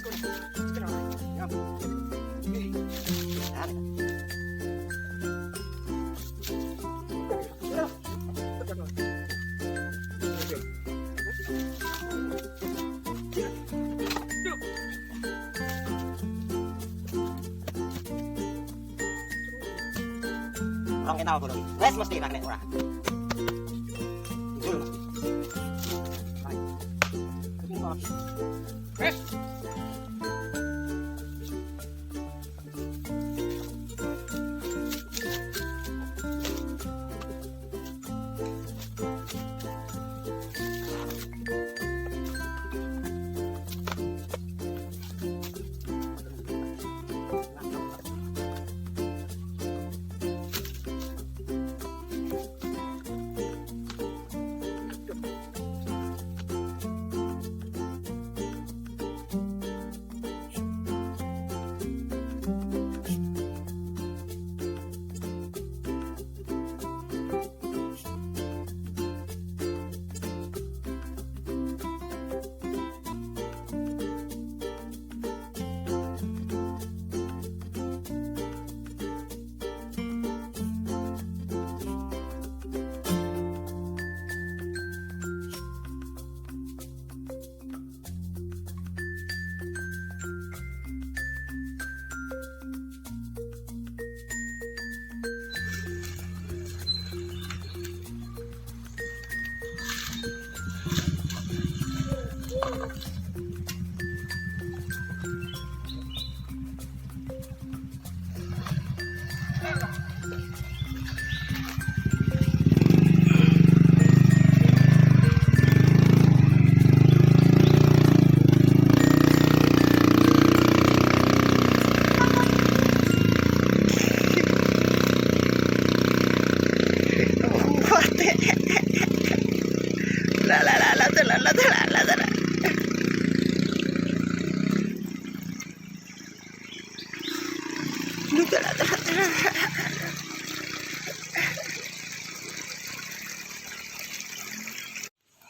Orang kenal kudu. Wes mesti magnet ora. Jul mesti. Wes.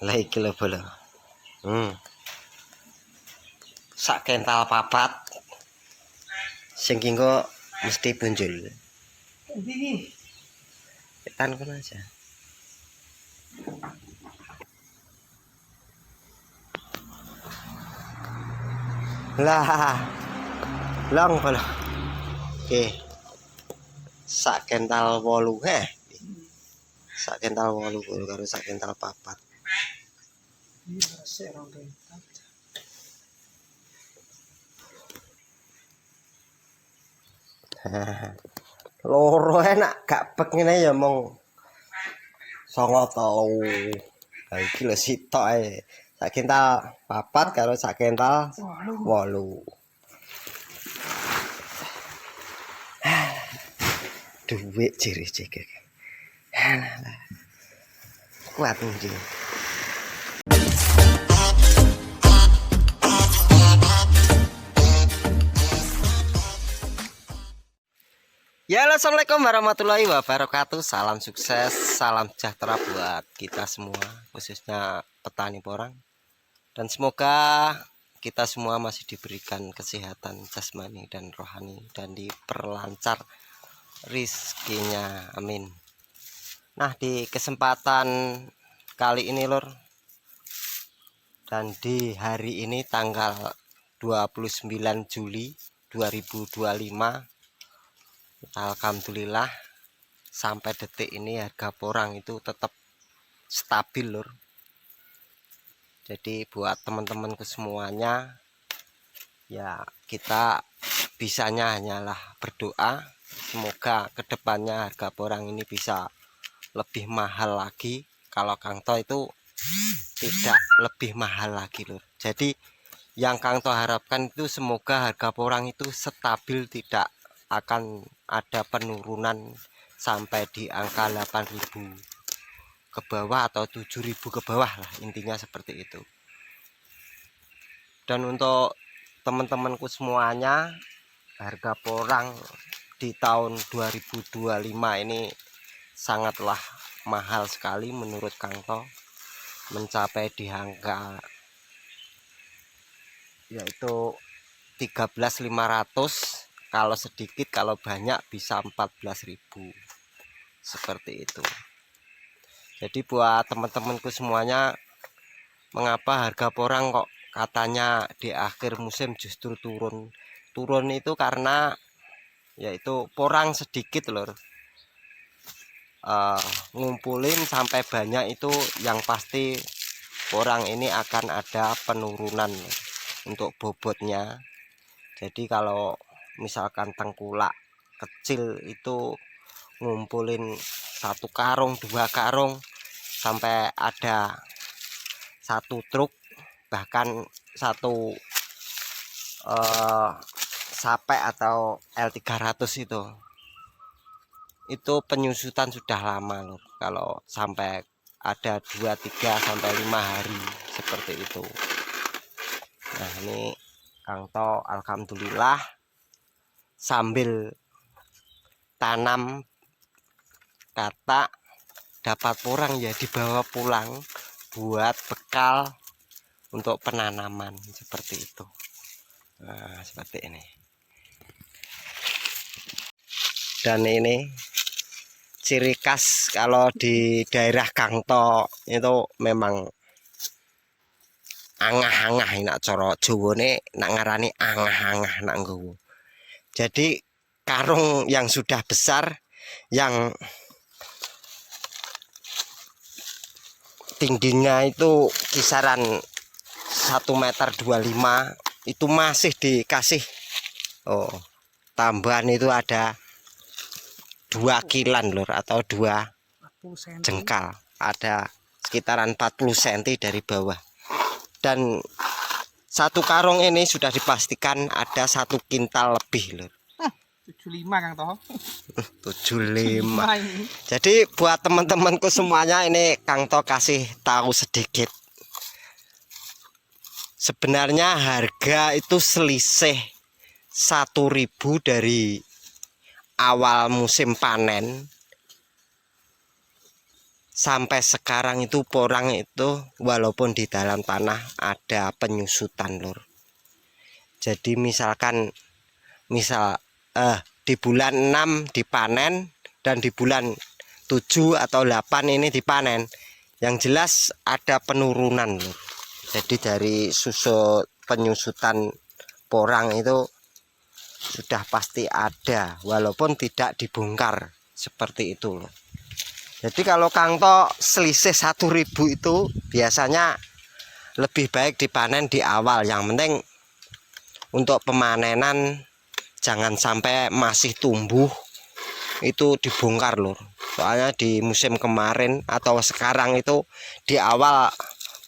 Lah iki lho bola. Sak kental papat. Sing kengko mesti bunjul. Ndi? Tekan kono aja. Lah. Long bola. Oke. Sak kental 8 sak kental 8 karo sak kental 4. Loro enak gak pek ngene ya mong 9 Lah iki lho sitok ae. Sak kental 4 karo sak kental 8. Duit ciri cek. Kuat mungkin. Ya, assalamualaikum warahmatullahi wabarakatuh. Salam sukses, salam sejahtera buat kita semua, khususnya petani porang. Dan semoga kita semua masih diberikan kesehatan jasmani dan rohani dan diperlancar rizkinya, amin. Nah, di kesempatan kali ini lur, dan di hari ini tanggal 29 Juli 2025, alhamdulillah sampai detik ini harga porang itu tetap stabil lur. Jadi buat teman-temanku semuanya, ya kita bisanya hanyalah berdoa semoga kedepannya harga porang ini bisa lebih mahal lagi. Kalau Kang To itu tidak lebih mahal lagi lur. Jadi yang Kang To harapkan itu semoga harga porang itu stabil, tidak akan ada penurunan sampai di angka 8.000 ke bawah atau 7.000 ke bawah lah, intinya seperti itu. Dan untuk teman-temanku semuanya, harga porang di tahun 2025 ini sangatlah mahal sekali menurut Kang To, mencapai di angka yaitu 13.500, kalau sedikit, kalau banyak bisa 14.000 seperti itu. Jadi buat teman-temanku semuanya, mengapa harga porang kok katanya di akhir musim justru turun itu karena yaitu porang sedikit lor. Ngumpulin sampai banyak itu yang pasti porang ini akan ada penurunan untuk bobotnya. Jadi kalau misalkan tengkulak kecil itu ngumpulin 1 karung 2 karung sampai ada 1 truk, bahkan 1 sape atau L300 itu penyusutan sudah lama loh, kalau sampai ada 2, 3 sampai 5 hari seperti itu. Nah ini Kang To alhamdulillah sambil tanam katak dapat porang ya, dibawa pulang buat bekal untuk penanaman seperti itu. Nah seperti ini. Dan ini ciri khas kalau di daerah Kang To itu memang angah-angah, nak coro Jawane nak ngarani angah-angah nak nggowo. Jadi karung yang sudah besar, yang tingginya itu kisaran 1,25 meter itu masih dikasih tambahan, itu ada 2 kilan lur, atau 2 jengkal, ada sekitaran 40 cm dari bawah. Dan 1 karung ini sudah dipastikan ada 1 kintal lebih lur. 75 Kang To. 75. Jadi buat teman-temanku semuanya, ini Kang To kasih tahu sedikit. Sebenarnya harga itu selisih 1.000 dari awal musim panen sampai sekarang. Itu porang itu walaupun di dalam tanah ada penyusutan lur. Jadi misalkan di bulan 6 dipanen dan di bulan 7 atau 8 ini dipanen, yang jelas ada penurunan lur. Jadi dari penyusutan porang itu sudah pasti ada walaupun tidak dibongkar seperti itu loh. Jadi kalau Kang To selisih 1.000 itu biasanya lebih baik dipanen di awal. Yang penting untuk pemanenan jangan sampai masih tumbuh itu dibongkar lur. Soalnya di musim kemarin atau sekarang itu di awal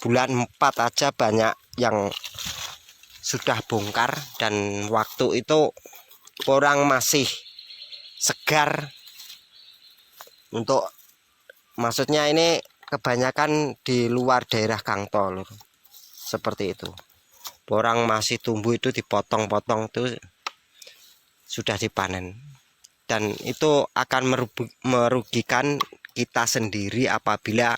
bulan 4 aja banyak yang sudah bongkar, dan waktu itu porang masih segar. Untuk maksudnya ini kebanyakan di luar daerah Kang To lur. Seperti itu. Porang masih tumbuh itu dipotong-potong itu sudah dipanen. Dan itu akan merugikan kita sendiri apabila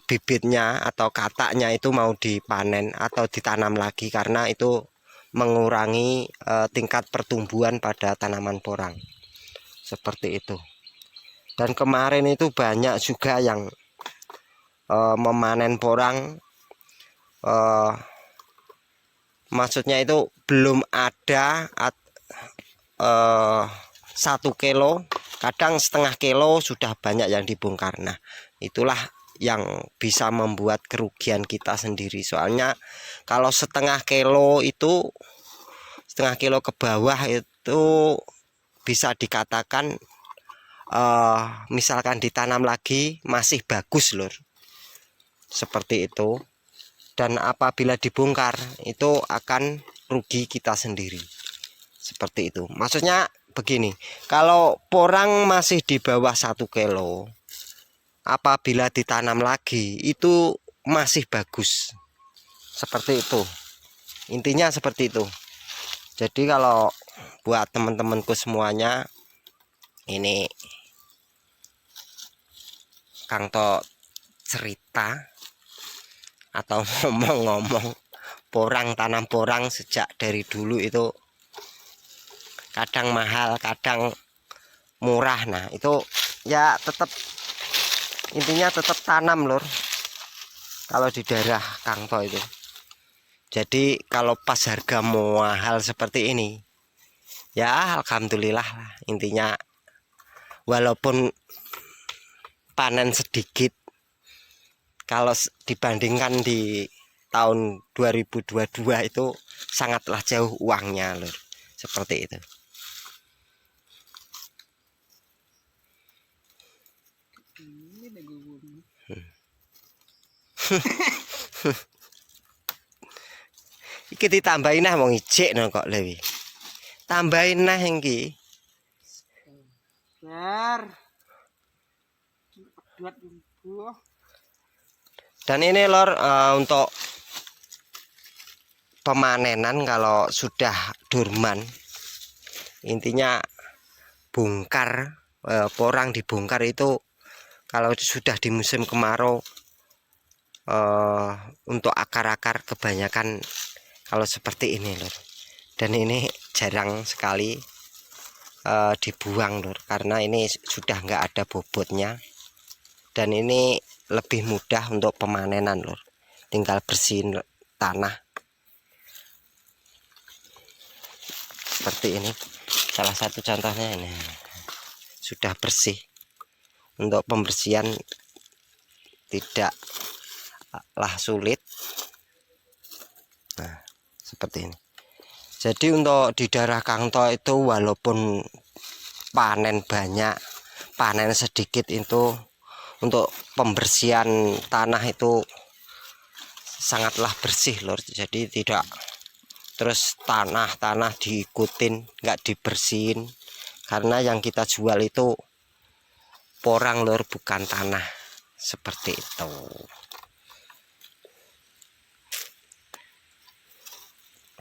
bibitnya atau kataknya itu mau dipanen atau ditanam lagi, karena itu mengurangi tingkat pertumbuhan pada tanaman porang seperti itu. Dan kemarin itu banyak juga yang memanen porang, maksudnya itu belum ada 1 kilo, kadang setengah kilo sudah banyak yang dibongkar. Nah itulah yang bisa membuat kerugian kita sendiri. Soalnya kalau setengah kilo ke bawah itu bisa dikatakan misalkan ditanam lagi masih bagus lur, seperti itu. Dan apabila dibongkar itu akan rugi kita sendiri, seperti itu. Maksudnya begini, kalau porang masih di bawah 1 kilo, apabila ditanam lagi itu masih bagus, seperti itu. Intinya seperti itu. Jadi kalau buat teman-temanku semuanya, ini Kang To cerita atau ngomong-ngomong porang, tanam porang sejak dari dulu itu kadang mahal, kadang murah. Nah, itu ya tetap intinya tetap tanam lur. Kalau di daerah Kang To itu. Jadi kalau pas harga mahal seperti ini, ya alhamdulillah lah. Intinya walaupun panen sedikit, kalau dibandingkan di tahun 2022 itu sangatlah jauh uangnya lur. Seperti itu. Ini nih gue. Iki ditambahin nah wong ijik no kok lewi. Tambahin nah iki. Ber. Buat gue. Dan ini lor untuk pemanenan kalau sudah durman, intinya bongkar, porang dibongkar itu kalau sudah di musim kemarau, untuk akar-akar kebanyakan kalau seperti ini lor. Dan ini jarang sekali dibuang lor, karena ini sudah nggak ada bobotnya. Dan ini lebih mudah untuk pemanenan lor, tinggal bersihin tanah seperti ini. Salah satu contohnya ini sudah bersih. Untuk pembersihan tidaklah sulit. Nah, seperti ini. Jadi untuk di daerah Kang To itu walaupun panen banyak, panen sedikit, itu untuk pembersihan tanah itu sangatlah bersih lor. Jadi tidak terus tanah diikutin, nggak dibersihin, karena yang kita jual itu porang lor, bukan tanah. Seperti itu.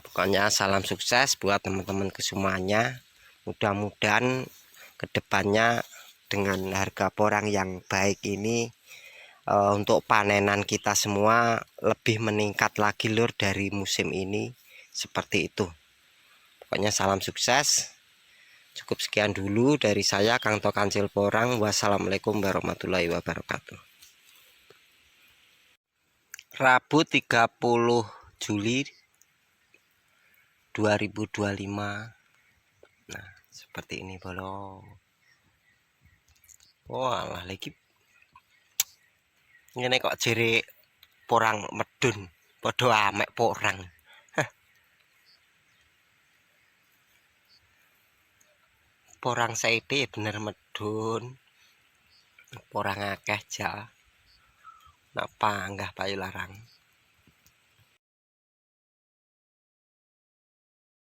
Pokoknya salam sukses buat teman-teman kesemuanya. Mudah-mudahan kedepannya dengan harga porang yang baik ini, untuk panenan kita semua lebih meningkat lagi lur dari musim ini. Seperti itu. Pokoknya salam sukses. Cukup sekian dulu dari saya Kang To Kancil Porang. Wassalamualaikum warahmatullahi wabarakatuh. Rabu 30 Juli 2025. Nah, seperti ini bolo. Walah lagi ngene kok jere porang medun, padha amek porang. Porang saiki bener medun. Porang akeh ja. Napa panggah payu larang.